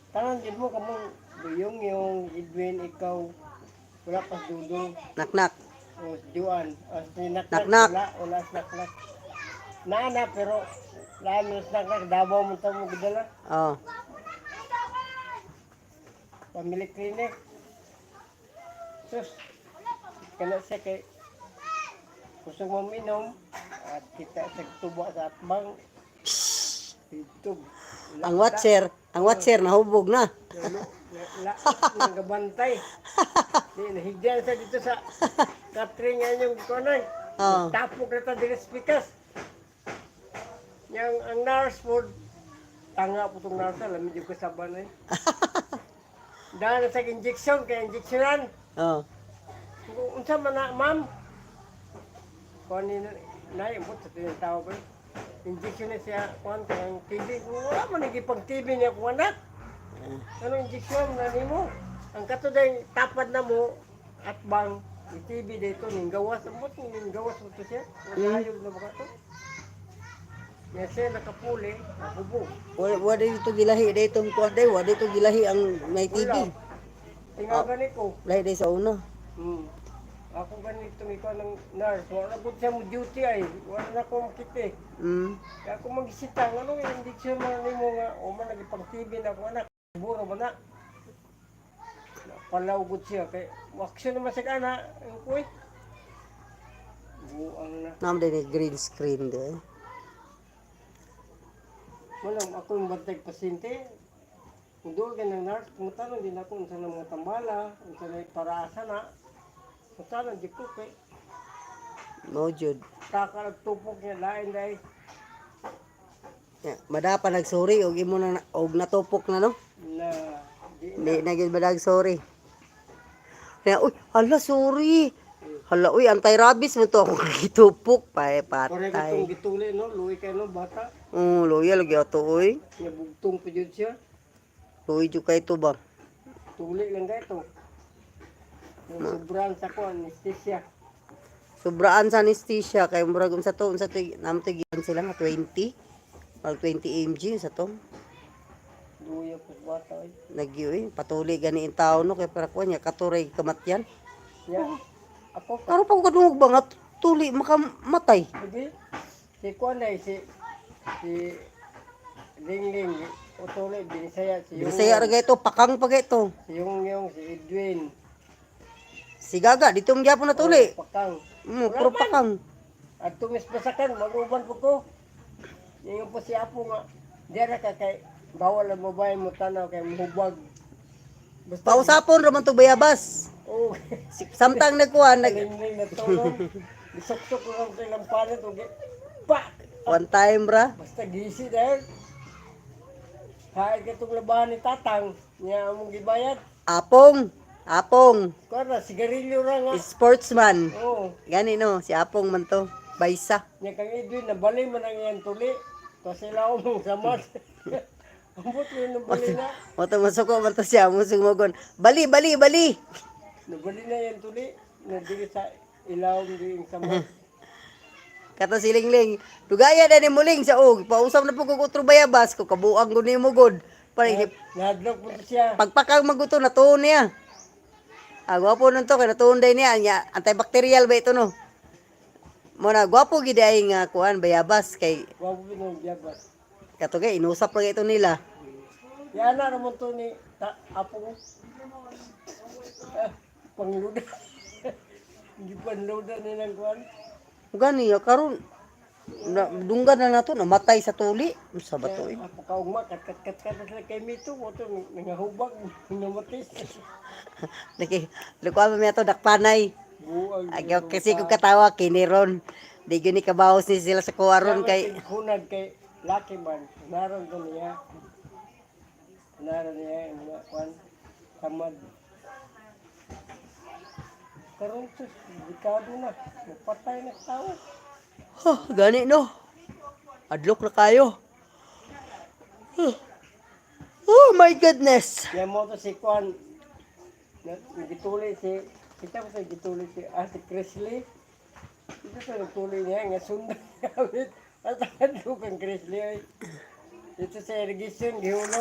Tangan din mo kamong yung Edwin, ikaw, wala pa dudong. Naknak. O, Juan. O, si Naknak, Naknak. wala Naknak. Nana, pero lahat mo sa Naknak, Davao mo ito mo gidala. Oh. Family clinic. Sus, kana siya kay gusto mo minom at kita sa tubo sa atbang. Ito. Ang watcher nahubog na. Nagabantay. Nahigyan sa dito sa catering nga yung ikonoy. Oh. Tapok na ito din speakers. Ang nurse food, tanga po itong nurse, alam mo yung kasaban eh. Dahil sa injection, kaya injectionan. Oh. Unsa man na, ma'am? Kung naimot sa tinatawag ko. Injection na siya, kung ang TV. Wala man nagipang TV niya kung anak. Anong injection na mo? Ang kato dahil tapad na mo at bang yung TV dito, ninggawas. Ninggawas mo ito siya. Wala na ba ka ito? Yan siya nakapuli, nakubog. Wala dito gilahi dito kuan day, wala dito gilahi ang may TV. Tingagan ko. Lahi day sa una. Ako ganito ikaw ng nurse. Wala po siya mo duty ay. Wala na akong makita eh. Kaya ako mag-isita, anong injection mo na mo nga, o man nagipang TV na ako anak. Buro ba na? Palawgot siya. Kaya action naman siya na. Ang kuy. Buang na. Nam din green screen de. Walang ako yung bantay pasyente. Kung doon ka ng nurse, kumutanong din ako sa mga tambala, sa may paraasa na. Kumutanong di ko kay. No jud. Kakalagtupok niya lain dahil. Madapa nagsori og imo na og natupok na no. Na Di na gid badag sorry. Kaya uy, hala sorry. Hala uy, anti-rabies mo to ako gitupok pa Correct patay. itong gituli, no? Luwi kayo, no? Bata. Loyal lagi ato uy. Nabugtong pa dyan siya. Luoy jud kay to ba. Tuli lang ka ito. Yung sobrang sa ko, anesthesia. Sobraan sa anesthesia kay murag unsa to namtigilan sila nga 20. Mag 20 mg sa to. Luwi po sa bata, eh. Nagyoy patuli gani in tao no kay para kuan nya katuray kamatyan. Yeah. Ako, Karon pa ko kadungog ba nga tuli makamatay. hindi. Si Kwan ay si Lingling, utuli, Binisaya, si Bisaya ra gay to, pakang pa gay to. si si Edwin. Si Gaga ditong gyapon na tuli. Pakang. Puro pakang. At tumis pasakan, mag-uban po ko. Yung po si Apo nga, diyan ka kay, bawal ang babae mo tanaw kay mahubag. Basta, Pausapon ra man to bayabas. oh, Samtang nagkuhan Lingling na tulong. Isuksok ko lang sa ilang palit, okay? Pa! one time ra. Basta gisi dahil. Kahit itong labahan ni Tatang, niya among gibayad. Apong Kuha na, sigarilyo ra nga. sportsman. Oo. Gani no, si Apong man to. Baysa. Niya kang Edwin, nabali man ang yan tuli. Kasi lao mong samad. Ambot ko yung nabali na. Moto masuko man to siya, musugogon. Bali. Nabali na yan tuli. Nandili sa ilaw ng samad. Kato si Lingling, dugaya na ni muling sa og. Pausap na po ko utro bayabas ko kabuang gud nimo god. Pare Nahadlok po siya. pagpakang maguto na tuon niya. Gwapo nun to kay natuon day niya anya antibacterial ba ito no. Mo na gwapo gid ay nga kuan bayabas kay Wag mo nung biyabas. kato kay inusap ra ito nila. Yan na naman to ni Apo. Pangluda. Hindi panluda nilang kuhan. Gani karon dunggan na nato namatay sa tuli. Unsa ba to? Apo kaugma, kat sila kay Mito. Wato, nangahubag, namatis. Laki lukuan mi ato dakpanay. Buang. Agyo kasi ko katawa kiniron. Di gyud ni kabawas ni sila sa kuwaron kay Hunad kay Lucky Man. Naroon ko niya. Naroon niya yung mga kuhan. Tamad. Karoon to, dekado na. Napatay na tao. gani no. Adlok na kayo. Oh my goodness. Yan mo to si Kwan. Nagituloy si, kita mo sa gituloy si Ate Crisley. Ito sa nagtuloy niya, nga sundan gamit. At ang kang Crisley. Ito sa irrigation, gihulong.